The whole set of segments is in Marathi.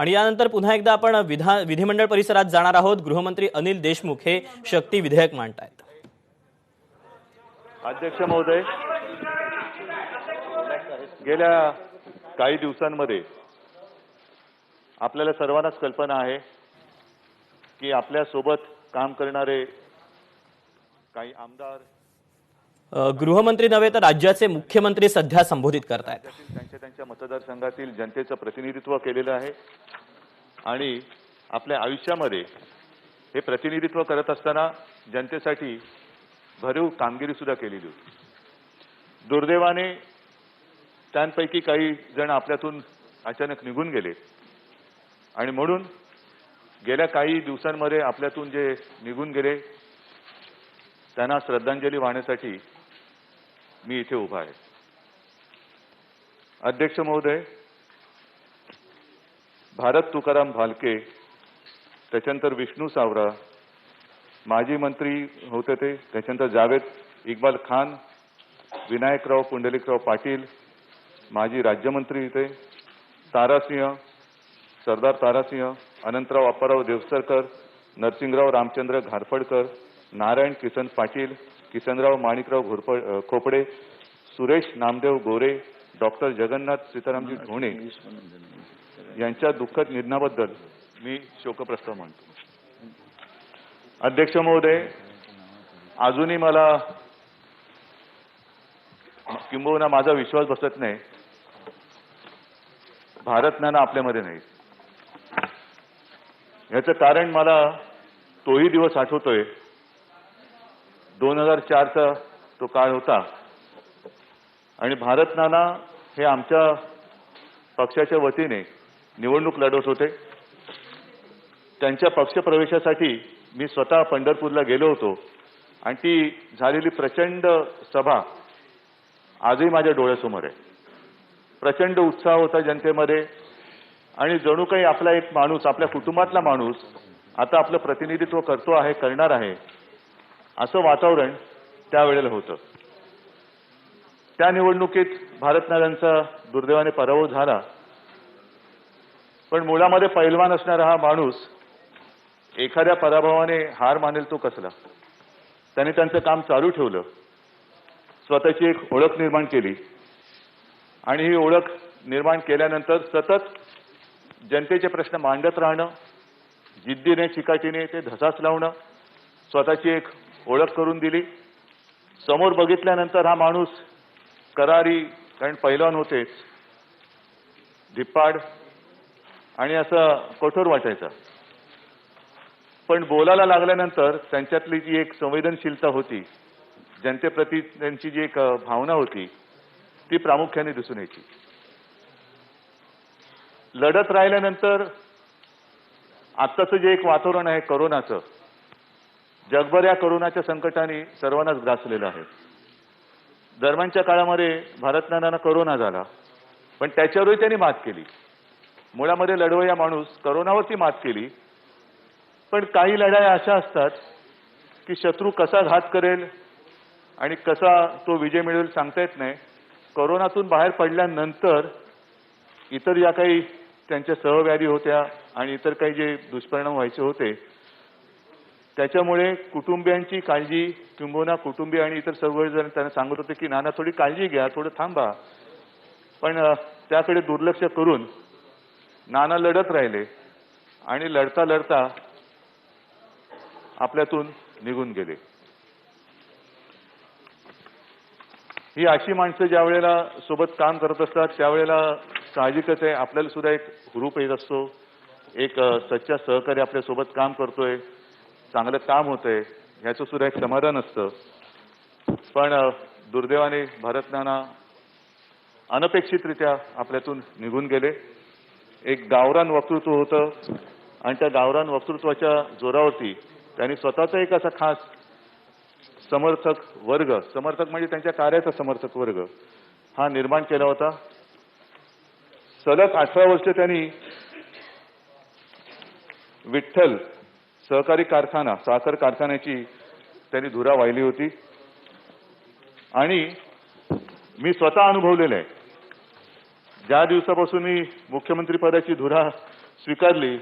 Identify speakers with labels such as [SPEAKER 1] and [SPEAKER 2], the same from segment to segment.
[SPEAKER 1] आणि यानंतर पुन्हा एकदा आपण विधिमंडळ परिसरात जाणार आहोत। गृहमंत्री अनिल देशमुख हे शक्ती विधेयक मांडतायत।
[SPEAKER 2] अध्यक्ष महोदय, गेल्या काही दिवसांमध्ये आपल्याला सर्वांनाच कल्पना आहे की आपल्या सोबत काम करणारे काही आमदार
[SPEAKER 1] गृहमंत्री नव्हे तर राज्याचे मुख्यमंत्री सध्या संबोधित करतायत।
[SPEAKER 2] त्यांच्या मतदारसंघातील जनतेचं प्रतिनिधित्व केलेलं आहे आणि आपल्या आयुष्यामध्ये हे प्रतिनिधित्व करत असताना जनतेसाठी भरीव कामगिरी सुद्धा केलेली होती। दुर्दैवाने त्यांपैकी काही जण आपल्यातून अचानक निघून गेले आणि म्हणून गेल्या काही दिवसांमध्ये आपल्यातून जे निघून गेले त्यांना श्रद्धांजली वाहण्यासाठी मी इथे उभा आहे। अध्यक्ष महोदय, भारत तुकाराम भालके, त्याच्यानंतर विष्णू सावरा, माजी मंत्री होते ते, त्याच्यानंतर जावेद इक्बाल खान, विनायकराव पुंडलिकराव पाटील, माजी राज्यमंत्री होते, तारासिंह, सरदार तारासिंह, अनंतराव अप्पाराव देवसरकर, नरसिंगराव रामचंद्र घारफडकर, नारायण किसन पाटील, किसनराव माणिकराव खोपडे, सुरेश नामदेव गोरे, डॉक्टर जगन्नाथ सीतारामजी ढोणे यांच्या दुःखद निधनाबद्दल मी शोकप्रस्ताव मांडतो। अध्यक्ष महोदय, अजूनही मला किंबहुना माझा विश्वास बसत नाही भारत नाना आपल्यामध्ये नाही। याचं कारण मला तोही दिवस आठवतोय, 2004चा तो काळ होता आणि भारत नाना हे आमच्या पक्षाच्या वतीने निवडणूक लढवत होते। त्यांच्या पक्षप्रवेशासाठी मी स्वतः पंढरपूरला गेलो होतो आणि ती झालेली प्रचंड सभा आजही माझ्या डोळ्यासमोर आहे। प्रचंड उत्साह होता जनतेमध्ये आणि जणू काही आपला एक माणूस, आपल्या कुटुंबातला माणूस आता आपलं प्रतिनिधित्व करतो आहे, करणार आहे असं वातावरण त्यावेळेला होतं। त्या निवडणुकीत भारत नानांचा दुर्दैवाने पराभव झाला, पण मुळामध्ये पैलवान असणारा हा माणूस एखाद्या पराभवाने हार मानेल तो कसला। त्याने त्यांचं काम चालू ठेवलं, स्वतःची एक ओळख निर्माण केली आणि ही ओळख निर्माण केल्यानंतर सतत जनतेचे प्रश्न मांडत राहणं, जिद्दीने चिकाटीने ते धसास लावणं, स्वतःची एक ओळख करून दिली। समोर बघितल्यानंतर हा माणूस करारी, कारण पैलवान होतेच, धिप्पाड आणि असं कठोर वाटायचा, पण बोलायला लागल्यानंतर त्यांच्यातली जी एक संवेदनशीलता होती, जनतेप्रती त्यांची जी एक भावना होती ती प्रामुख्याने दिसून यायची। लढत राहिल्यानंतर आत्ताचं जे एक वातावरण आहे कोरोनाचं, जगभर या कोरोनाच्या संकटाने सर्वांनाच ग्रासलेलं आहे। दरम्यानच्या काळामध्ये भारत नानांना कोरोना झाला, पण त्याच्यावरही त्यांनी मात केली। मुळामध्ये लढवय्या माणूस कोरोनावरती मात केली, पण काही लढाया अशा असतात की शत्रू कसा घात करेल आणि कसा तो विजय मिळवेल सांगता येत नाही। कोरोनातून बाहेर पडल्यानंतर इतर या काही त्यांच्या सहव्याधी होत्या आणि इतर काही जे दुष्परिणाम व्हायचे होते त्याच्यामुळे कुटुंबियांची काळजी, किंबहुना कुटुंबीय आणि इतर सर्वजण त्यांना सांगत होते की नाना थोडी काळजी घ्या, थोडं थांबा, पण त्याकडे दुर्लक्ष करून नाना लढत राहिले आणि लढता लढता आपल्यातून निघून गेले। ही अशी माणसं ज्या वेळेला सोबत काम करत असतात त्यावेळेला साहजिकच आहे आपल्याला सुद्धा एक हुरूप येत असतो, एक सच्चा सहकारी आपल्या सोबत काम करतोय, चांगलं काम होतंय ह्याचं सुद्धा एक समाधान असतं। पण दुर्दैवाने भारत नाना अनपेक्षितरित्या आपल्यातून निघून गेले। एक गावरान वक्तृत्व होतं आणि त्या गावरान वक्तृत्वाच्या जोरावरती त्यांनी स्वतःचा एक असा खास समर्थक वर्ग, समर्थक म्हणजे त्यांच्या कार्याचा समर्थक वर्ग हा निर्माण केला होता। सलग 18 वर्ष त्यांनी विठ्ठल सहकारी कारखाना, साखर कारखान्याची त्यांनी धुरा वाहिली होती आणि मी स्वतः अनुभवलेलं आहे। ज्या दिवसापासून मी मुख्यमंत्री पदाची धुरा स्वीकारली.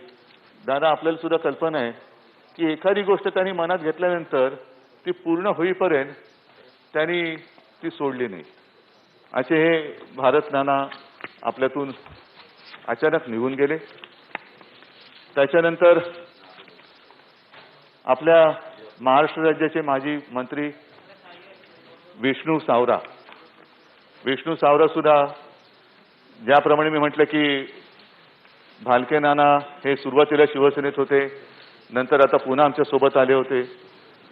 [SPEAKER 2] दादा, आपल्याला सुद्धा कल्पना आहे की एखादी गोष्ट त्यांनी मनात घेतल्यानंतर ती पूर्ण होईपर्यंत त्यांनी ती सोडली नाही. असे हे भारत नाना आपल्यातून अचानक निघून गेले. त्याच्यानंतर आपल्या महाराष्ट्र राज्याचे माजी मंत्री विष्णू सावरा सुद्धा, ज्याप्रमाणे मी म्हटलं की भालके नाना हे सुरुवातीला शिवसेनेत होते, नंतर आता पुन्हा आमच्या सोबत आले होते,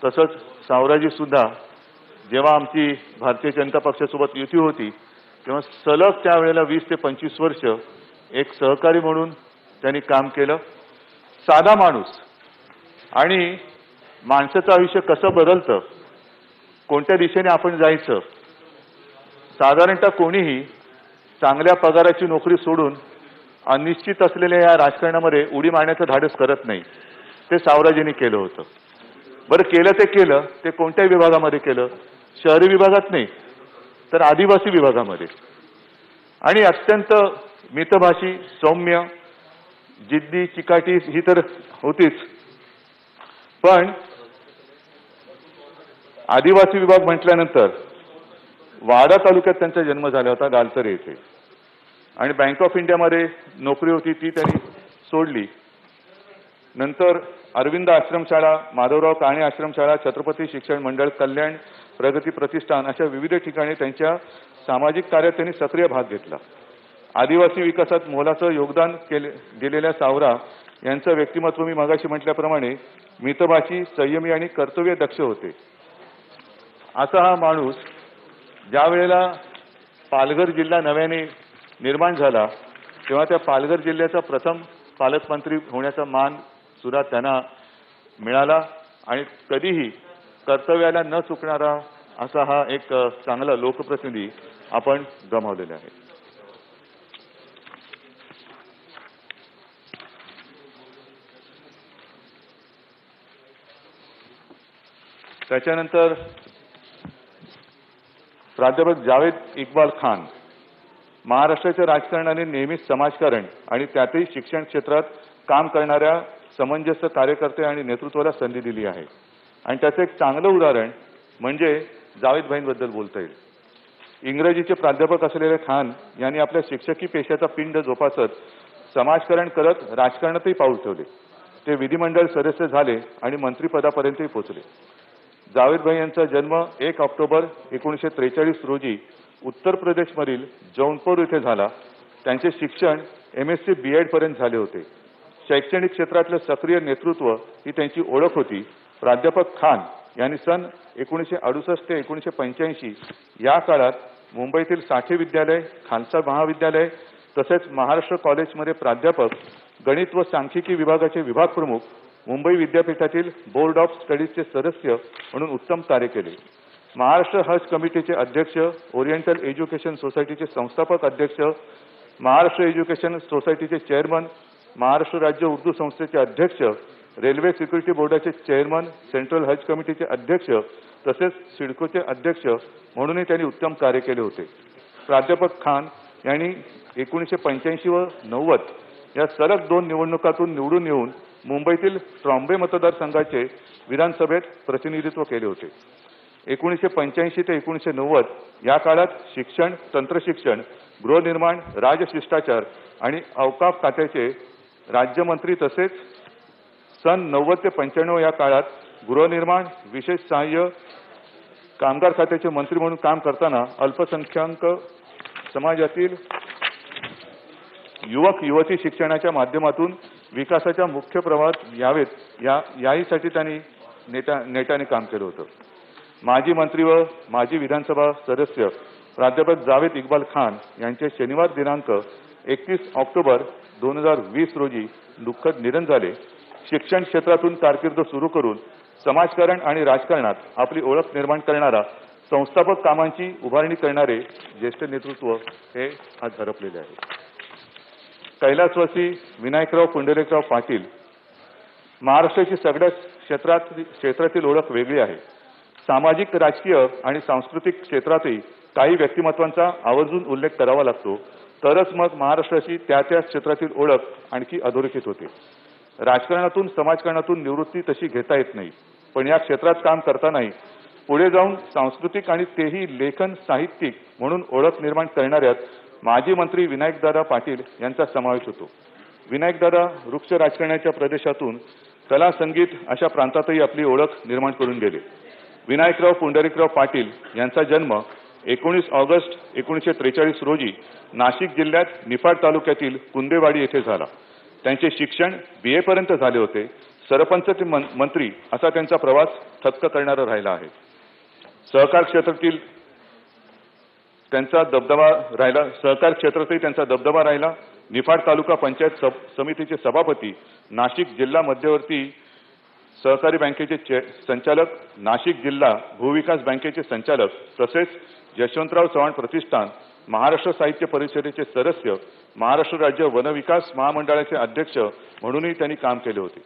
[SPEAKER 2] तसंच सावराजी सुद्धा जेव्हा आमची भारतीय जनता पक्षासोबत युती होती तेव्हा सलग त्यावेळेला 20 ते 25 वर्ष एक सहकारी म्हणून त्यांनी काम केलं. साधा माणूस आणि माणसाचं आयुष्य कसं बदलतं, कोणत्या दिशेने आपण जायचं, साधारणतः कोणीही चांगल्या पगाराची नोकरी सोडून अनिश्चित असलेल्या या राजकारणामध्ये उडी मारण्याचं धाडस करत नाही. ते सावराजींनी केलं होतं. बरं, केलं ते कोणत्या विभागामध्ये केलं? शहरी विभागात नाही, तर आदिवासी विभागामध्ये. आणि अत्यंत मितभाषी, सौम्य, जिद्दी, चिकाटी ही तर होतीच, पण आदिवासी विभाग म्हटल्यानंतर वाडा तालुक्यात त्यांचा जन्म झाला होता, गालतरे येथे. आणि बँक ऑफ इंडियामध्ये नोकरी होती, ती त्यांनी सोडली. नंतर अरविंद आश्रमशाळा, माधवराव काणे आश्रमशाळा, छत्रपती शिक्षण मंडळ, कल्याण प्रगती प्रतिष्ठान अशा विविध ठिकाणी त्यांच्या सामाजिक कार्यात त्यांनी सक्रिय भाग घेतला. आदिवासी विकासात मोलाचं योगदान दिलेल्या सावरा यांचं व्यक्तिमत्व मी मगाशी म्हटल्याप्रमाणे मितभाषी, संयमी आणि कर्तव्यदक्ष होते. असा हा माणूस ज्या वेळेला पालघर जिल्हा नव्याने निर्माण झाला तेव्हा त्या पालघर जिल्ह्याचा प्रथम पालकमंत्री होण्याचा मान सुद्धा त्यांना मिळाला. आणि कधीही कर्तव्याला न चुकणारा असा हा एक चांगला लोकप्रतिनिधी आपण गमावलेला आहे. त्याच्यानंतर प्राध्यापक जावेद इक्बाल खान महाराष्ट्राच्या राजकारणाने नेहमीच समाजकारण आणि त्यातही शिक्षण क्षेत्रात काम करणाऱ्या समंजस कार्यकर्ते आणि नेतृत्वाला संधी दिली आहे. आणि त्याचं एक चांगलं उदाहरण म्हणजे जावेद भाईंबद्दल बोलता येईल. इंग्रजीचे प्राध्यापक असलेले खान यांनी आपल्या शिक्षकी पेशाचा पिंड जोपासत समाजकारण करत राजकारणातही पाऊल ठेवले. ते विधिमंडळ सदस्य झाले आणि मंत्रिपदापर्यंतही पोहोचले. जावेद भाई यांचा जन्म 1 ऑक्टोबर 1943 रोजी उत्तर प्रदेशमधील जौनपूर येथे झाला. त्यांचे शिक्षण MSc B.Ed पर्यंत झाले होते. शैक्षणिक क्षेत्रातलं सक्रिय नेतृत्व ही त्यांची ओळख होती. प्राध्यापक खान यांनी सन 1968 ते 1985 या काळात मुंबईतील साठे विद्यालय, खालसा महाविद्यालय तसेच महाराष्ट्र कॉलेजमध्ये प्राध्यापक, गणित व सांख्यिकी विभागाचे विभाग प्रमुख, मुंबई विद्यापीठातील बोर्ड ऑफ स्टडीजचे सदस्य म्हणून उत्तम कार्य केले. महाराष्ट्र हज कमिटीचे अध्यक्ष, ओरिएंटल एज्युकेशन सोसायटीचे संस्थापक अध्यक्ष, महाराष्ट्र एज्युकेशन सोसायटीचे चेअरमन, महाराष्ट्र राज्य उर्दू संस्थेचे अध्यक्ष, रेल्वे सिक्युरिटी बोर्डाचे चेअरमन, सेंट्रल हज कमिटीचे अध्यक्ष तसेच सिडकोचे अध्यक्ष म्हणूनही त्यांनी उत्तम कार्य केले होते. प्राध्यापक खान यांनी 1985 व 90 या सलग 2 निवडणुकातून निवडून येऊन मुंबईतील ट्रॉम्बे मतदारसंघाचे विधानसभेत प्रतिनिधित्व केले होते. 1985 ते 1990 या काळात शिक्षण, तंत्रशिक्षण, गृहनिर्माण, राजशिष्टाचार आणि अवकाफ खात्याचे राज्यमंत्री तसेच सन 90 ते 95 या काळात गृहनिर्माण, विशेष सहाय्य, कामगार खात्याचे मंत्री म्हणून काम करताना अल्पसंख्याक समाजातील युवक युवती शिक्षणाच्या माध्यमातून विकासाच्या मुख्य प्रवाहात यावेत याहीसाठी त्यांनी नेटाने काम केलं होतं. माजी मंत्री व माजी विधानसभा सदस्य प्राध्यापक जावेद इक्बाल खान यांचे शनिवार दिनांक 31 ऑक्टोबर 2020 रोजी दुःखद निधन झाले. शिक्षण क्षेत्रातून कारकीर्द सुरू करून समाजकारण आणि राजकारणात आपली ओळख निर्माण करणारा, संस्थापक कामांची उभारणी करणारे ज्येष्ठ नेतृत्व हे आज हरपलेले आहे. कैलासवासी विनायकराव पुंडलिकराव पाटील. महाराष्ट्राची सगळ्या क्षेत्रातील ओळख वेगळी आहे. सामाजिक, राजकीय आणि सांस्कृतिक क्षेत्रातही काही व्यक्तिमत्वांचा आवर्जून उल्लेख करावा लागतो. तरच मग महाराष्ट्राची त्या त्या क्षेत्रातील ओळख आणखी अधोरेखित होते. राजकारणातून समाजकारणातून निवृत्ती तशी घेता येत नाही, पण या क्षेत्रात काम करतानाही पुढे जाऊन सांस्कृतिक आणि तेही लेखन साहित्यिक म्हणून ओळख निर्माण करणाऱ्यात माजी मंत्री विनायकदादा पाटील यांचा समावेश होतो. विनायकदादा वृक्ष राजकारणाच्या प्रदेशातून कला संगीत अशा प्रांतातही आपली ओळख निर्माण करून गेले. विनायकराव पुंडरीकराव पाटील यांचा जन्म 19 ऑगस्ट 1943 रोजी नाशिक जिल्ह्यात निफाड तालुक्यातील कुंदेवाडी येथे झाला. त्यांचे शिक्षण BA पर्यंत झाले होते. सरपंच ते मंत्री असा त्यांचा प्रवास थक्क करणारा राहिला आहे. सहकार क्षेत्रातील त्यांचा दबदबा राहिला. निफाड तालुका पंचायत समितीचे सभापती, नाशिक जिल्हा मध्यवर्ती सहकारी बँकेचे संचालक, नाशिक जिल्हा भूविकास बँकेचे संचालक तसेच यशवंतराव चव्हाण प्रतिष्ठान, महाराष्ट्र साहित्य परिषदेचे सदस्य, महाराष्ट्र राज्य वन विकास महामंडळाचे अध्यक्ष म्हणूनही त्यांनी काम केले होते.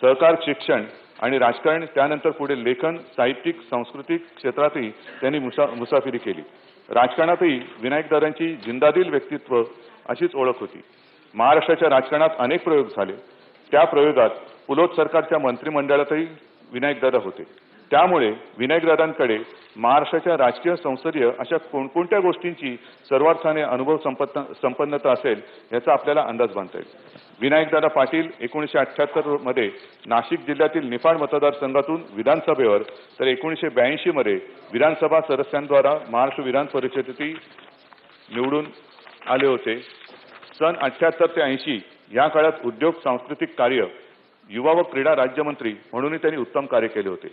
[SPEAKER 2] सहकार, शिक्षण आणि राजकारण, त्यानंतर पुढे लेखन, साहित्यिक, सांस्कृतिक क्षेत्रातही त्यांनी मुसाफिरी केली. राजकारणातही विनायकदादांची जिंदादिल व्यक्तित्व अशीच ओळख होती. महाराष्ट्राच्या राजकारणात अनेक प्रयोग झाले. त्या प्रयोगात पुलोत सरकारच्या मंत्रिमंडळातही विनायकदादा होते. त्यामुळे विनायकदादांकडे महाराष्ट्राच्या राजकीय संसदीय अशा कोणकोणत्या गोष्टींची सर्वार्थाने अनुभव संपन्नता असेल याचा आपल्याला अंदाज बांधता येईल. विनायकदादा पाटील 1978 मध्ये नाशिक जिल्ह्यातील निफाड मतदारसंघातून विधानसभेवर तर 1982 मध्ये विधानसभा सदस्यांद्वारा महाराष्ट्र विधान परिषदेतही निवडून आले होते. सन 78 ते 80 या काळात उद्योग, सांस्कृतिक कार्य, युवा व क्रीडा राज्यमंत्री म्हणूनही त्यांनी उत्तम कार्य केले होते.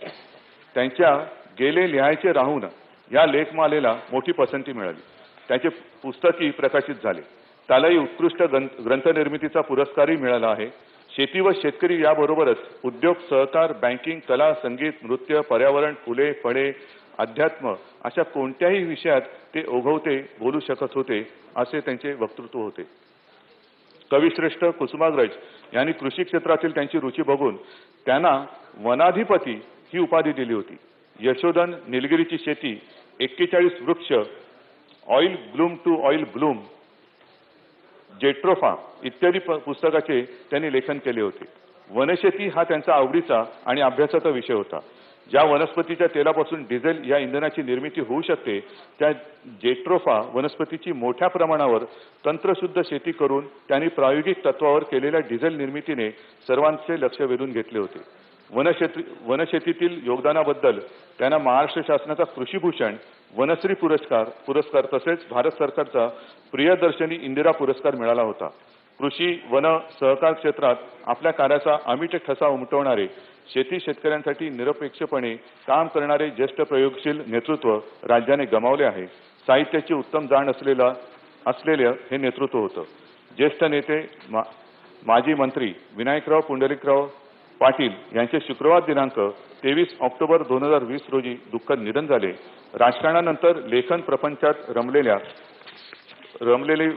[SPEAKER 2] त्यांच्या गेले लिहायचे राहून या लेखमालेला मोठी पसंती मिळाली. त्यांचे पुस्तकही प्रकाशित झाले. त्यालाही उत्कृष्ट ग्रंथनिर्मितीचा पुरस्कारही मिळाला आहे. शेती व शेतकरी याबरोबरच उद्योग, सहकार, बँकिंग, कला, संगीत, नृत्य, पर्यावरण, फुले, फळे, अध्यात्म अशा कोणत्याही विषयात ते ओघवते बोलू शकत होते असे त्यांचे वक्तृत्व होते. कविश्रेष्ठ कुसुमाग्रज यांनी कृषी क्षेत्रातील त्यांची रुची बघून त्यांना वनाधिपती ही उपाधी दिली होती. यशोधन, निलगिरीची शेती, 41 वृक्ष, oil bloom to oil bloom, jatropha इत्यादी पुस्तकाचे त्यांनी लेखन केले होते. वनशेती हा त्यांचा आवडीचा आणि अभ्यासाचा विषय होता. ज्या वनस्पतीच्या तेलापासून डिझेल या इंधनाची निर्मिती होऊ शकते त्या जेट्रोफा वनस्पतीची मोठ्या प्रमाणावर तंत्रशुद्ध शेती करून त्यांनी प्रायोगिक तत्वावर केलेल्या डिझेल निर्मितीने सर्वांचे लक्ष वेधून घेतले होते. वनशेतीतील योगदानाबद्दल त्यांना महाराष्ट्र शासनाचा कृषीभूषण, वनश्री पुरस्कार तसेच भारत सरकारचा प्रियदर्शनी इंदिरा पुरस्कार मिळाला होता. कृषी, वन, सहकार क्षेत्रात आपल्या कार्याचा अमिट ठसा उमटवणारे, शेती शेतकऱ्यांसाठी निरपेक्षपणे काम करणारे ज्येष्ठ प्रयोगशील नेतृत्व राज्याने गमावले आहे. साहित्याची उत्तम जाण असलेले हे नेतृत्व होतं. ज्येष्ठ नेते माजी मंत्री विनायकराव पुंडलिकराव पाटील यांचे शुक्रवार दिनांक 23 ऑक्टोबर 2020 रोजी दुःखद निधन झाले. राजकारणानंतर लेखन प्रपंचात रमलेले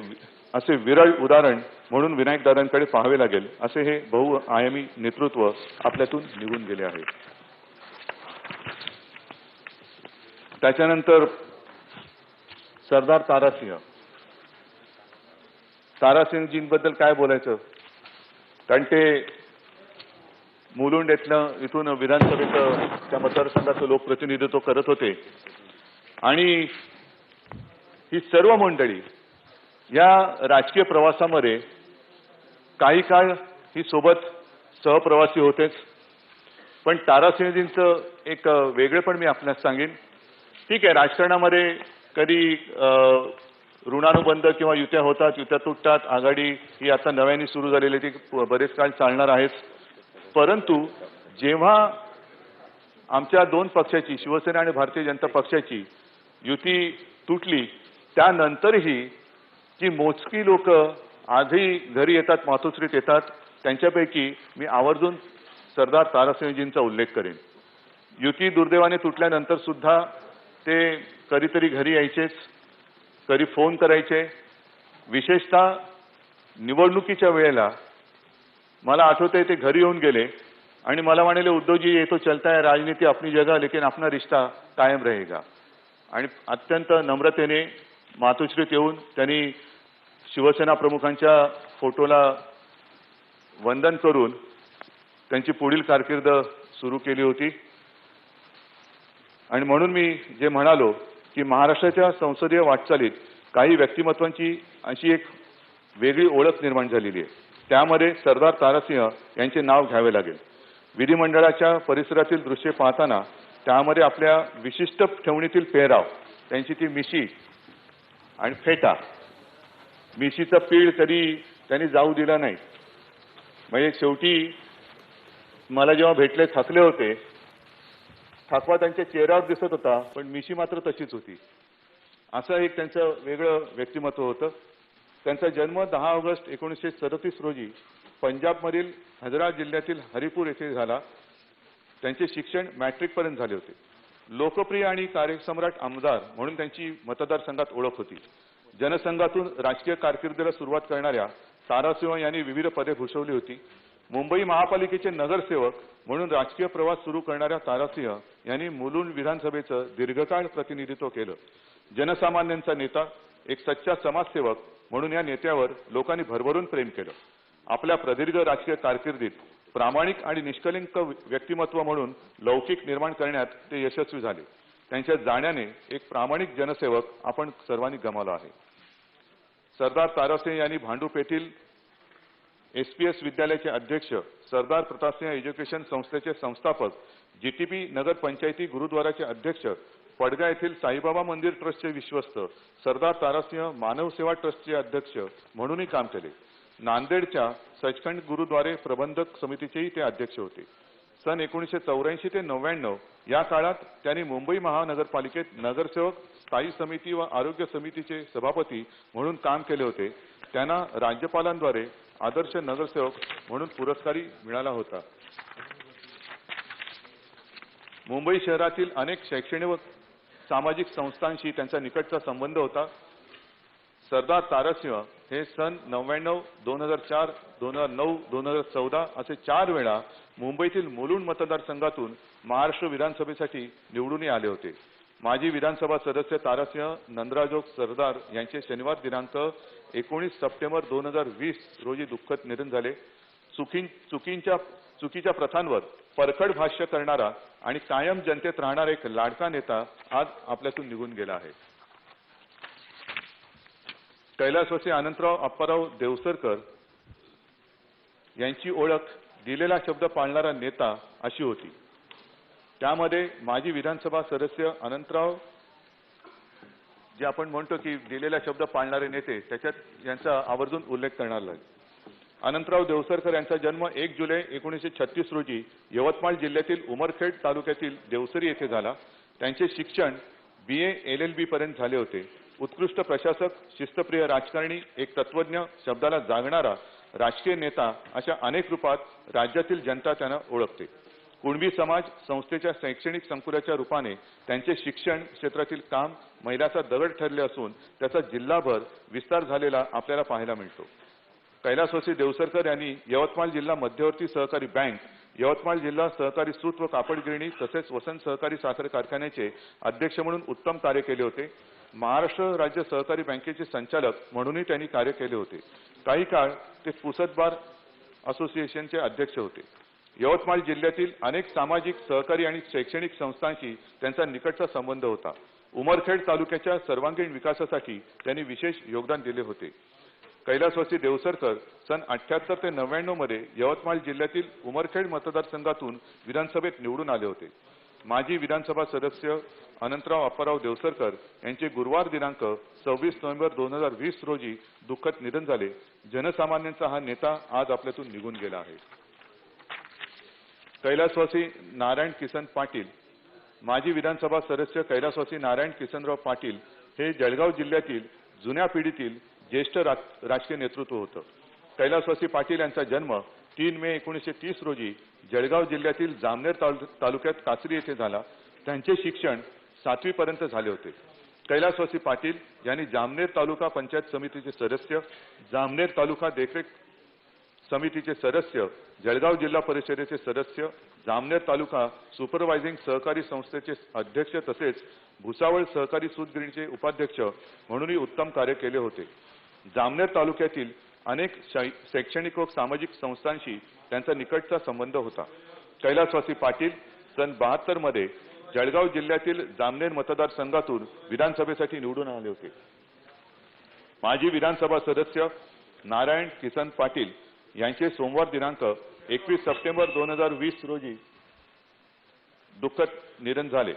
[SPEAKER 2] असे विरळ उदाहरण म्हणून विनायकदादांकडे पाहावे लागेल असे हे बहुआयामी नेतृत्व आपल्यातून निघून गेले आहे. त्याच्यानंतर सरदार तारासिंगजींबद्दल काय बोलायचं, कारण ते मुलुंड इथून विधानसभेचं त्या मतदारसंघाचं लोकप्रतिनिधित्व करत होते आणि ही सर्व मंडळी या राजकीय प्रवासामध्ये काही काळ ही सोबत सहप्रवासी होतेच. पण तारासिंगजींचं एक वेगळेपण मी आपल्याला सांगेन. ठीक आहे, राजकारणामध्ये कधी ऋणानुबंध किंवा युत्या होतात, युत्या तुटतात, आघाडी ही आता नव्याने सुरू झालेली ती बरेच काळ चालणार आहेच. परंतु जेव्हा आमच्या दोन पक्षाची, शिवसेना आणि भारतीय जनता पक्षाची युती तुटली, त्यानंतरही जी मोजकी लोक आजही घरी येतात, मातोश्रीत येतात, त्यांच्यापैकी मी आवर्जून सरदार तारासिंगजींचा उल्लेख करेन. युती दुर्दैवाने तुटल्यानंतर सुद्धा ते कधीतरी घरी यायचेच, कधी फोन करायचे. विशेषतः निवडणुकीच्या वेळेला मला आठवतंय ते घरी येऊन गेले आणि मला म्हणाले, उद्धवजी ये तो चलता है राजनीति अपनी जगह लेकिन अपना रिश्ता कायम रहेगा. आणि अत्यंत नम्रतेने मातोश्रीत येऊन त्यांनी शिवसेना प्रमुखांच्या फोटोला वंदन करून त्यांची पुढील कारकीर्द सुरू केली होती. आणि म्हणून मी जे म्हणालो की महाराष्ट्राच्या संसदीय वाटचालीत काही व्यक्तिमत्वांची अशी एक वेगळी ओळख निर्माण झालेली आहे. त्यामध्ये सरदार तारासिंह यांचे नाव घ्यावे लागेल. विधिमंडळाच्या परिसरातील दृश्ये पाहताना त्यामध्ये आपल्या विशिष्ट ठेवणीतील पेहराव, त्यांची ती मिशी आणि फेटा, मिशीचं पीळ कधी त्यांनी जाऊ दिला नाही. म्हणजे शेवटी मला जेव्हा भेटले थकले होते, थकवा त्यांच्या चेहऱ्यावर दिसत होता, पण मिशी मात्र तशीच होती. असं एक त्यांचं वेगळं व्यक्तिमत्व होतं. त्यांचा जन्म 10 ऑगस्ट 1937 रोजी पंजाबमधील हजरा जिल्ह्यातील हरिपूर येथे झाला. त्यांचे शिक्षण मॅट्रिकपर्यंत झाले होते. लोकप्रिय आणि कार्यसम्राट आमदार म्हणून त्यांची मतदारसंघात ओळख होती. जनसंघातून राजकीय कारकिर्दीला सुरुवात करणाऱ्या तारासिंह यांनी विविध पदे भूषवली होती. मुंबई महापालिकेचे नगरसेवक म्हणून राजकीय प्रवास सुरू करणाऱ्या तारासिंह यांनी मुलुंड विधानसभेचं दीर्घकाळ प्रतिनिधित्व केलं. जनसामान्यांचा नेता, एक सच्चा समाजसेवक म्हणून या नेत्यावर लोकांनी भरभरून प्रेम केलं. आपल्या प्रदीर्घ राजकीय कारकिर्दीत प्रामाणिक आणि निष्कलंक व्यक्तिमत्व म्हणून लौकिक निर्माण करण्यात ते यशस्वी झाले. त्यांच्या जाण्याने एक प्रामाणिक जनसेवक आपण सर्वांनी गमावला आहे. सरदार तारासिंह यांनी भांडूप येथील SPS विद्यालयाचे अध्यक्ष, सरदार प्रतापसिंह एज्युकेशन संस्थेचे संस्थापक, GTP नगर पंचायती गुरुद्वाराचे अध्यक्ष, पडगा येथील साईबाबा मंदिर ट्रस्टचे विश्वस्त, सरदार तारासिंह मानव सेवा ट्रस्टचे अध्यक्ष म्हणूनही काम केले. नांदेडच्या सचखंड गुरुद्वारे प्रबंधक समितीचेही ते अध्यक्ष होते. सन 1984 ते 99 या काळात त्यांनी मुंबई महानगरपालिकेत नगरसेवक, स्थायी समिती व आरोग्य समितीचे सभापती म्हणून काम केले होते. त्यांना राज्यपालांद्वारे आदर्श नगरसेवक म्हणून पुरस्कारही मिळाला होता. मुंबई शहरातील अनेक शैक्षणिक व सामाजिक संस्थांशी त्यांचा निकटचा संबंध होता. सरदार तारासिंह हे सन 99, 2004, 2009, 2014 असे 4 वेळा मुंबईतील मुलुंड मतदारसंघातून महाराष्ट्र विधानसभेसाठी निवडून आले होते. माजी विधानसभा सदस्य तारासिंह नंदराजोग सरदार यांचे शनिवार दिनांक 19 सप्टेंबर 2020 रोजी दुःखद निधन झाले. चुकीच्या प्रथांवर परखड भाष्य करणारा आणि कायम जनतेत राहणारा एक लाडका नेता आज आपल्यातून निघून गेला आहे. कैलासवासी अनंतराव अप्पाराव देवसरकर यांची ओळख दिलेला शब्द पाळणारा नेता अशी होती. त्यामध्ये माजी विधानसभा सदस्य अनंतराव, जे आपण म्हणतो की दिलेला शब्द पाळणारे नेते, त्याच्यात यांचा आवर्जून उल्लेख करणार लागेल. अनंतराव देवसरकर यांचा जन्म 1 जुलै 1936 रोजी यवतमाळ जिल्ह्यातील उमरखेड तालुक्यातील देवसरी येथे झाला. त्यांचे शिक्षण BA LLB पर्यंत झाले होते. उत्कृष्ट प्रशासक, शिस्तप्रिय राजकारणी, एक तत्वज्ञ, शब्दाला जागणारा राजकीय नेता अशा अनेक रूपात राज्यातील जनता त्यांना ओळखते. कुणबी समाज संस्थेच्या शैक्षणिक संकुलाच्या रूपाने त्यांचे शिक्षण क्षेत्रातील काम मैलाचा दगड ठरले असून त्याचा जिल्हाभर विस्तार झालेला आपल्याला पाहायला मिळतो. कैलासवासी देवसरकर यांनी यवतमाळ जिल्हा मध्यवर्ती सहकारी बँक, यवतमाळ जिल्हा सहकारी सूत व कापड गिरणी तसेच वसंत सहकारी साखर कारखान्याचे अध्यक्ष म्हणून उत्तम कार्य केले होते. महाराष्ट्र राज्य सहकारी बँकेचे संचालक म्हणूनही त्यांनी कार्य केले होते. काही काळ ते पुसद बार असोसिएशनचे अध्यक्ष होते. यवतमाळ जिल्ह्यातील अनेक सामाजिक, सहकारी आणि शैक्षणिक संस्थांशी त्यांचा निकटचा संबंध होता. उमरखेड तालुक्याच्या सर्वांगीण विकासासाठी त्यांनी विशेष योगदान दिले होते. कैलासवासी देवसरकर सन 78 ते 99 मध्ये यवतमाळ जिल्ह्यातील उमरखेड मतदारसंघातून विधानसभेत निवडून आले होते. माजी विधानसभा सदस्य अनंतराव अप्पाराव देवसरकर यांचे गुरुवार दिनांक 26 नोव्हेंबर 2020 रोजी दुःखद निधन झाले. जनसामान्यांचा हा नेता आज आपल्यातून निघून गेला आहे. कैलासवासी नारायण किसन पाटील, माजी विधानसभा सदस्य कैलासवासी नारायण किसनराव पाटील हे जळगाव जिल्ह्यातील जुन्या पिढीतील ज्येष्ठ राजकीय नेतृत्व होतं. कैलासवासी पाटील यांचा जन्म 3 मे 1930 रोजी जळगाव जिल्ह्यातील जामनेर तालुक्यात कासरी येथे झाला. त्यांचे शिक्षण 7वी पर्यंत झाले होते. कैलासवासी पाटील यांनी जामनेर तालुका पंचायत समितीचे सदस्य, जामनेर तालुका देखरेख समितीचे सदस्य, जळगाव जिल्हा परिषदेचे सदस्य, जामनेर तालुका सुपरवायझिंग सहकारी संस्थेचे अध्यक्ष तसेच भुसावळ सहकारी सूत गिरणीचे उपाध्यक्ष म्हणूनही उत्तम कार्य केले होते. जामनेर तालुक्यातील अनेक शैक्षणिक व सामाजिक संस्थांशी त्यांचा निकटचा संबंध होता. कैलासवासी पाटील सन 72 मध्ये जळगाव जिल्ह्यातील जामनेर मतदारसंघातून विधानसभेसाठी निवडून आले होते. माजी विधानसभा सदस्य नारायण किसन पाटील यांचे सोमवार दिनांक 21 सप्टेंबर 2020 रोजी दुःखद निधन झाले.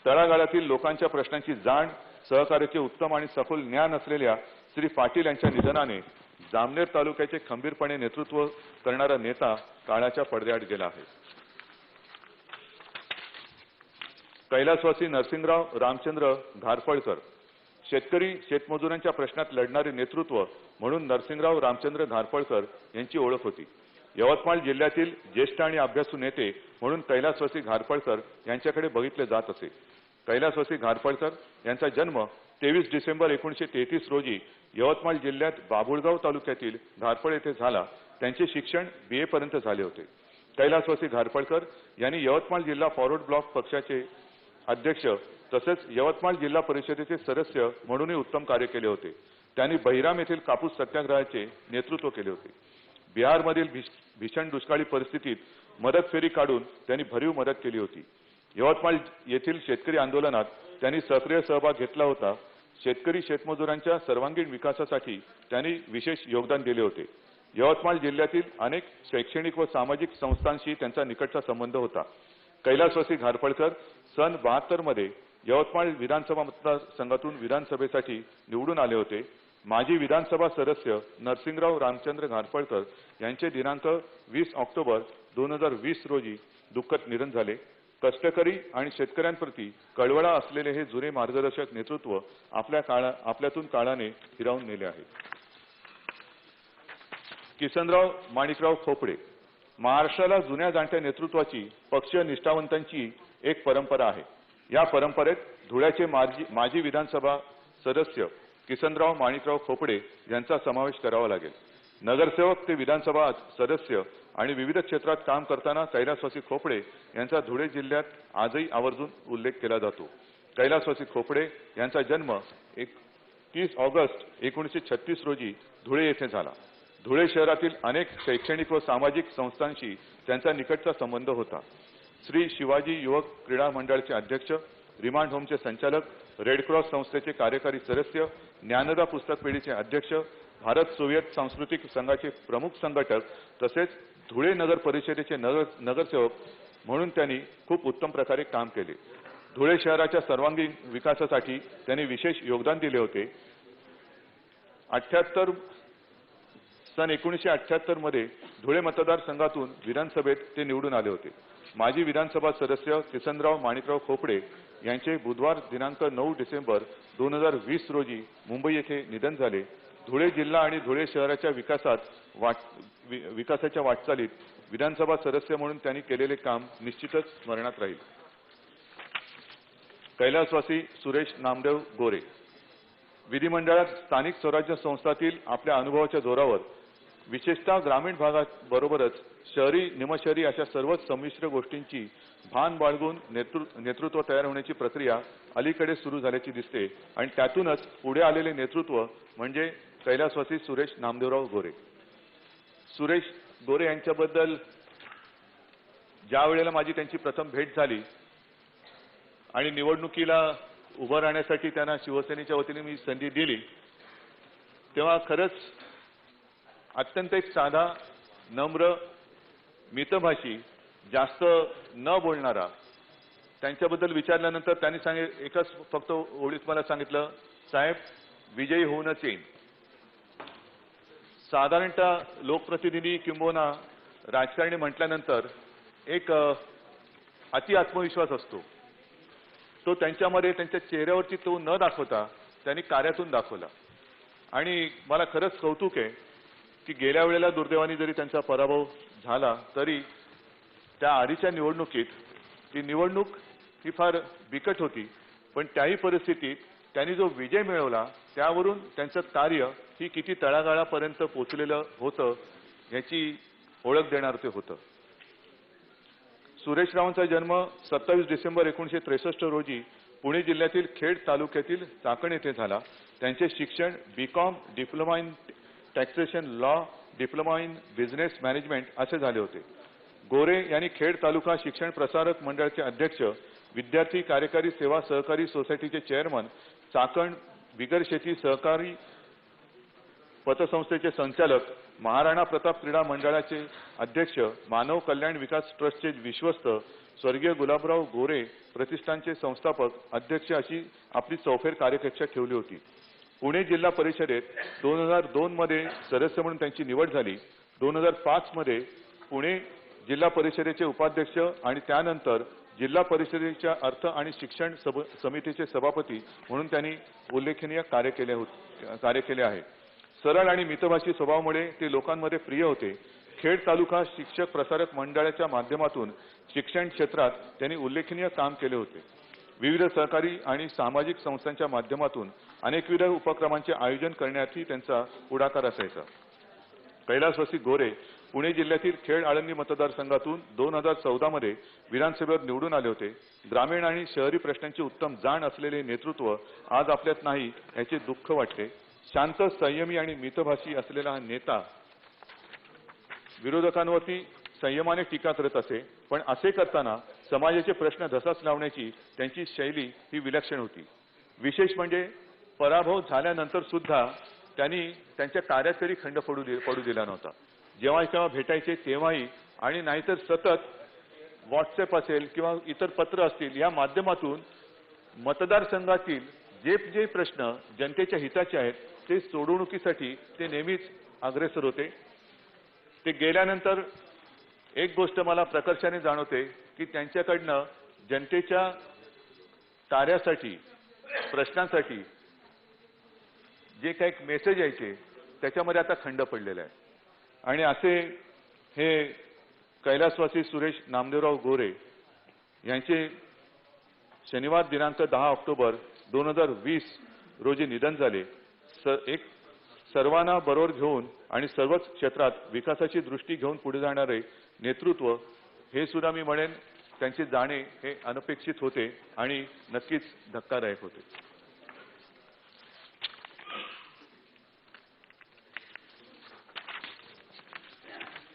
[SPEAKER 2] तळागाळातील लोकांच्या प्रश्नांची जाण, सहकार्याचे उत्तम आणि सखोल ज्ञान असलेल्या श्री पाटील यांच्या निधनाने जामनेर तालुक्याचे खंबीरपणे नेतृत्व करणारा नेता काळाच्या पडद्याआड गेला आहे. कैलासवासी नरसिंगराव रामचंद्र घारफळकर शेतकरी शेतमजुरांच्या प्रश्नात लढणारे नेतृत्व म्हणून नरसिंगराव रामचंद्र घारफळकर यांची ओळख होती. यवतमाळ जिल्ह्यातील ज्येष्ठ आणि अभ्यासू नेते म्हणून कैलासवासी घारफळकर यांच्याकडे बघितले जात असे. कैलासवासी घारफळकर यांचा जन्म 23 डिसेंबर 1933 रोजी यवतमाळ जिल्ह्यात बाभुळगाव तालुक्यातील घारफळ येथे झाला. त्यांचे शिक्षण BA पर्यंत झाले होते. कैलासवासी घारफळकर यांनी यवतमाळ जिल्हा फॉरवर्ड ब्लॉक पक्षाचे अध्यक्ष तसेच यवतमाळ जिल्हा परिषदेचे सदस्य म्हणूनही उत्तम कार्य केले होते. त्यांनी बहिराम येथील कापूस सत्याग्रहाचे नेतृत्व केले होते. बिहारमधील भीषण दुष्काळी परिस्थितीत मदत फेरी काढून त्यांनी भरीव मदत केली होती. यवतमाळ येथील शेतकरी आंदोलनात त्यांनी सक्रिय सहभाग घेतला होता. शेतकरी शेतमजुरांच्या सर्वांगीण विकासासाठी त्यांनी विशेष योगदान दिले होते. यवतमाळ जिल्ह्यातील अनेक शैक्षणिक व सामाजिक संस्थांशी त्यांचा निकटचा संबंध होता. कैलासवासी घारफळकर सन 72 मध्ये यवतमाळ विधानसभा मतदारसंघातून विधानसभेसाठी निवडून आले होते. माजी विधानसभा सदस्य नरसिंगराव रामचंद्र घारफळकर यांचे दिनांक 20 ऑक्टोबर 2020 रोजी दुःखद निधन झाले. कष्टकरी आणि शेतकऱ्यांप्रती कळवळा असलेले हे जुने मार्गदर्शक नेतृत्व आपल्यातून काळाने हिरावून नेले आहे. किसनराव माणिकराव खोपडे महाराष्ट्राला जुन्या जाणत्या नेतृत्वाची पक्षीय निष्ठावंतांची एक परंपरा आहे. या परंपरेत धुळ्याचे माजी विधानसभा सदस्य किसनराव माणिकराव खोपडे यांचा समावेश करावा लागेल. नगरसेवक ते विधानसभा सदस्य आणि विविध क्षेत्रात काम करताना कैलासवासी खोपडे यांचा धुळे जिल्ह्यात आजही आवर्जून उल्लेख केला जातो. कैलासवासी खोपडे यांचा जन्म 30 ऑगस्ट 1936 रोजी धुळे येथे झाला. धुळे शहरातील अनेक शैक्षणिक व सामाजिक संस्थांशी त्यांचा निकटचा संबंध होता. श्री शिवाजी युवक क्रीडा मंडळाचे अध्यक्ष, रिमांड होमचे संचालक, रेड क्रॉस संस्थेचे कार्यकारी सदस्य, ज्ञानदा पुस्तक पेढीचे अध्यक्ष, भारत सोव्हिएत सांस्कृतिक संघाचे प्रमुख संघटक तसेच धुळे नगर परिषदेचे नगरसेवक म्हणून त्यांनी खूप उत्तम प्रकारे काम केले. धुळे शहराच्या सर्वांगीण विकासासाठी त्यांनी विशेष योगदान दिले होते. सन 1978 मध्ये धुळे मतदारसंघातून विधानसभेत ते निवडून आले होते. माजी विधानसभा सदस्य किसनराव माणिकराव खोपडे यांचे बुधवार दिनांक 9 डिसेंबर 2020 रोजी मुंबई येथे निधन झाले. धुळे जिल्हा आणि धुळे शहराच्या विकासाच्या वाटचालीत विधानसभा सदस्य म्हणून त्यांनी केलेले काम निश्चितच स्मरणात राहील. कैलासवासी सुरेश नामदेव गोरे विधिमंडळात स्थानिक स्वराज्य संस्थातील आपल्या अनुभवाच्या जोरावर विशेषतः ग्रामीण भागाबरोबरच शहरी निमशहरी अशा सर्वच संमिश्र गोष्टींची भान बाळगून नेतृत्व तयार होण्याची प्रक्रिया अलीकडे सुरू झाल्याची दिसते आणि त्यातूनच पुढे आलेले नेतृत्व म्हणजे कैलासवासी सुरेश नामदेवराव गोरे. सुरेश गोरे यांच्याबद्दल ज्या वेळेला माझी त्यांची प्रथम भेट झाली आणि निवडणुकीला उभं राहण्यासाठी त्यांना शिवसेनेच्या वतीने मी संधी दिली तेव्हा खरंच अत्यंत एक साधा, नम्र, मितभाषी, जास्त न बोलणारा, त्यांच्याबद्दल विचारल्यानंतर त्यांनी एकच फक्त ओळीत मला सांगितलं, साहेब विजयी होऊनच येईन. साधारणतः लोकप्रतिनिधी किंबहुना राजकारणी म्हटल्यानंतर एक अति आत्मविश्वास असतो. तो त्यांच्यामध्ये त्यांच्या चेहऱ्यावरती तो न दाखवता त्यांनी कार्यातून दाखवला आणि मला खरंच कौतुक आहे की गेल्या वेळेला दुर्दैवाने जरी त्यांचा पराभव झाला तरी त्या आधीच्या निवडणुकीत ती निवडणूक ही फार बिकट होती पण त्याही परिस्थितीत त्यांनी जो विजय मिळवला त्यावरून त्यांचं कार्य ही किती तळागाळापर्यंत पोहोचलेलं होतं याची ओळख देणारं ते होतं. सुरेशरावांचा जन्म 27 डिसेंबर 1963 रोजी पुणे जिल्ह्यातील खेड तालुक्यातील चाकण येथे झाला. त्यांचे शिक्षण BCom, diploma in taxation law, diploma in business management असे झाले होते. गोरे यांनी खेड तालुका शिक्षण प्रसारक मंडळाचे अध्यक्ष, विद्यार्थी कार्यकारी सेवा सहकारी सोसायटीचे चेअरमन, चाकण बिगर शेती सहकारी पतसंस्थेचे संचालक, महाराणा प्रताप क्रीडा मंडळाचे अध्यक्ष, मानव कल्याण विकास ट्रस्टचे विश्वस्त, स्वर्गीय गुलाबराव गोरे प्रतिष्ठानचे संस्थापक अध्यक्ष अशी आपली चौफेर कार्यकक्षा ठेवली होती. पुणे जिल्हा परिषदेत 2002 मध्ये सदस्य म्हणून त्यांची निवड झाली. 2005 मध्ये पुणे जिल्हा परिषदेचे उपाध्यक्ष आणि त्यानंतर जिल्हा परिषदेच्या अर्थ आणि शिक्षण समितीचे सभापती म्हणून त्यांनी उल्लेखनीय कार्य केले आहे. सरळ आणि मितभाषी स्वभावामुळे ते लोकांमध्ये प्रिय होते. खेड तालुका शिक्षक प्रसारक मंडळाच्या माध्यमातून शिक्षण क्षेत्रात त्यांनी उल्लेखनीय काम केले होते. विविध सहकारी आणि सामाजिक संस्थांच्या माध्यमातून अनेकविध उपक्रमांचे आयोजन करण्यातही त्यांचा पुढाकार असायचा. कैलासवासी गोरे पुणे जिल्ह्यातील खेड आळंदी मतदारसंघातून 2014 मध्ये विधानसभेवर निवडून आले होते. ग्रामीण आणि शहरी प्रश्नांची उत्तम जाण असलेले नेतृत्व आज आपल्यात नाही याचे दुःख वाटते. शांत, संयमी आणि मितभाषी असलेला हा नेता विरोधकांवरती संयमाने टीका करत असे, पण असे करताना समाजाचे प्रश्न धसास लावण्याची त्यांची शैली ही विलक्षण होती. विशेष म्हणजे पराभव झाल्यानंतर सुद्धा त्यांनी त्यांच्या कार्यात कधी खंड पडू दिला नव्हता. जेव्हा केव्हा भेटायचे तेव्हाही आणि नाहीतर सतत व्हॉट्सअप असेल किंवा इतर पत्र असतील या माध्यमातून मतदारसंघातील जे प्रश्न जनतेच्या हिताचे आहेत ते सोडवणुकीसाठी ते नेहमीच अग्रेसर होते. ते गेल्यानंतर एक गोष्ट मला प्रकर्षाने जाणवते की त्यांच्याकडनं जनतेच्या कार्यासाठी, प्रश्नांसाठी जे काही मेसेज यायचे त्याच्यामध्ये आता खंड पडलेला आहे. आणि असे हे कैलासवासी सुरेश नामदेवराव गोरे यांचे शनिवार दिनांक 10 ऑक्टोबर 2020 रोजी निधन झाले. एक सर्वांना बरोबर घेऊन आणि सर्वच क्षेत्रात विकासाची दृष्टी घेऊन पुढे जाणारे नेतृत्व हे सुद्धा मी म्हणेन त्यांचे जाणे हे अनपेक्षित होते आणि नक्कीच धक्कादायक होते.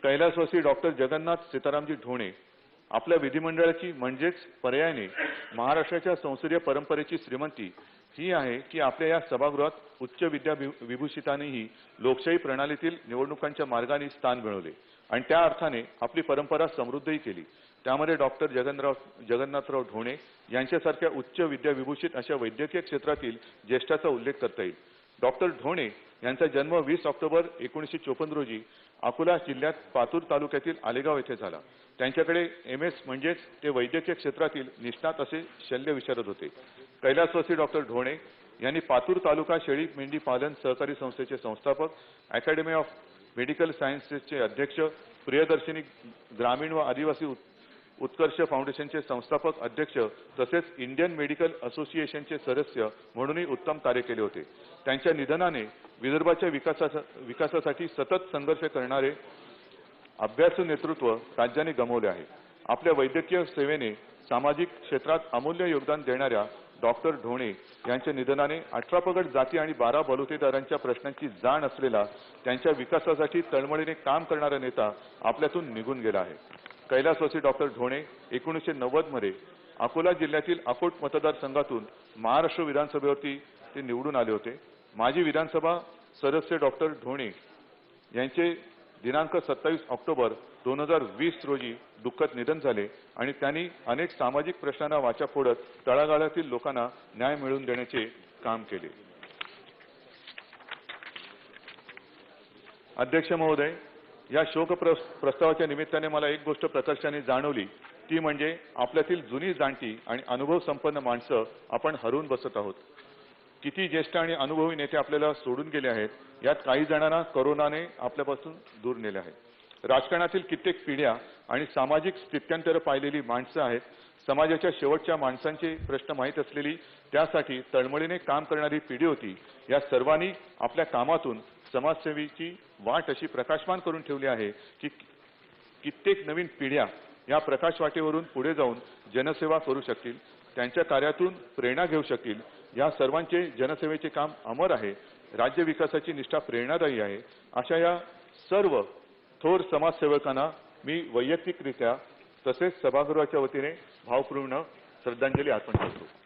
[SPEAKER 2] कैलासवासी डॉक्टर जगन्नाथ सीतारामजी ढोणे आपल्या विधिमंडळाची म्हणजेच पर्यायाने महाराष्ट्राच्या संसदीय परंपरेची श्रीमंती ही आहे की आपल्या या सभागृहात उच्च विद्या विभूषितांनीही लोकशाही प्रणालीतील निवडणुकांच्या मार्गाने स्थान मिळवले आणि त्या अर्थाने आपली परंपरा समृद्धही केली. त्यामध्ये डॉक्टर जगन्नाथराव ढोणे यांच्यासारख्या उच्च विद्या विभूषित अशा वैद्यकीय क्षेत्रातील ज्येष्ठाचा उल्लेख करता येईल. डॉक्टर ढोणे यांचा जन्म 20 ऑक्टोबर 1954 रोजी अकोला जिल्ह्यात पातूर तालुक्यातील आलेगाव येथे झाला. त्यांच्याकडे MS म्हणजेच ते वैद्यकीय क्षेत्रातील निष्णात असे शल्य विशारद होते. कैलासवासी डॉक्टर ढोणे यांनी पातूर तालुका शेळी मेंढी पालन सहकारी संस्थेचे संस्थापक, अकॅडमी ऑफ मेडिकल सायन्सेसचे अध्यक्ष, प्रियदर्शिनी ग्रामीण व आदिवासी उत्कर्ष फाउंडेशनचे संस्थापक अध्यक्ष तसेच इंडियन मेडिकल असोसिएशनचे सदस्य म्हणूनही उत्तम कार्य केले होते. त्यांच्या निधनाने विदर्भाच्या विकासासाठी सतत संघर्ष करणारे अभ्यासू नेतृत्व राज्याने गमावले आहे. आपल्या वैद्यकीय सेवेने सामाजिक क्षेत्रात अमूल्य योगदान देणाऱ्या डॉक्टर ढोणे यांच्या निधनाने 18 पगड जाती आणि 12 बलुतेदारांच्या प्रश्नांची जाण असलेला, त्यांच्या विकासासाठी तळमळीने काम करणारा नेता आपल्यातून निघून गेला आहे. कैलासवासी डॉक्टर ढोणे 1990 मध्ये अकोला जिल्ह्यातील अकोट मतदारसंघातून महाराष्ट्र विधानसभेवरती ते निवडून आले होते. माजी विधानसभा सदस्य डॉक्टर ढोणे यांचे दिनांक 27 ऑक्टोबर 2020 रोजी दुःखद निधन झाले आणि त्यांनी अनेक सामाजिक प्रश्नांना वाचा फोडत तळागाळातील लोकांना न्याय मिळवून देण्याचे काम केले. अध्यक्ष महोदय, या शोक प्रस्तावाच्या निमित्ताने मला एक गोष्ट प्रकर्षाने जाणवली, ती म्हणजे आपल्यातील जुनी जाणती आणि अनुभव संपन्न माणसं आपण हरवून बसत आहोत. किती ज्येष्ठ आणि अनुभवी नेते आपल्याला सोडून गेले आहेत. यात काही जणांना कोरोनाने आपल्यापासून दूर नेले आहे. राजकारणातील कित्येक पिढ्या आणि सामाजिक स्थित्यंतर पाहिलेली माणसं आहेत. समाजाच्या शेवटच्या माणसांचे प्रश्न माहीत असलेली, त्यासाठी तळमळीने काम करणारी पिढी होती. या सर्वांनी आपल्या कामातून समाजसेवेची वाट अशी प्रकाशमान करून ठेवली आहे की कित्येक नवीन पिढ्या या प्रकाश वाटेवरून पुढे जाऊन जनसेवा करू शकतील. त्यांच्या कार्यातून प्रेरणा घेऊ शकतील. या सर्वांचे जनसेवेचे काम अमर आहे. राज्य विकासाची निष्ठा प्रेरणादायी आहे. अशा या सर्व थोर समाजसेवकांना मी वैयक्तिकरित्या तसेच सभागृहाच्या वतीने भावपूर्ण श्रद्धांजली अर्पण करतो.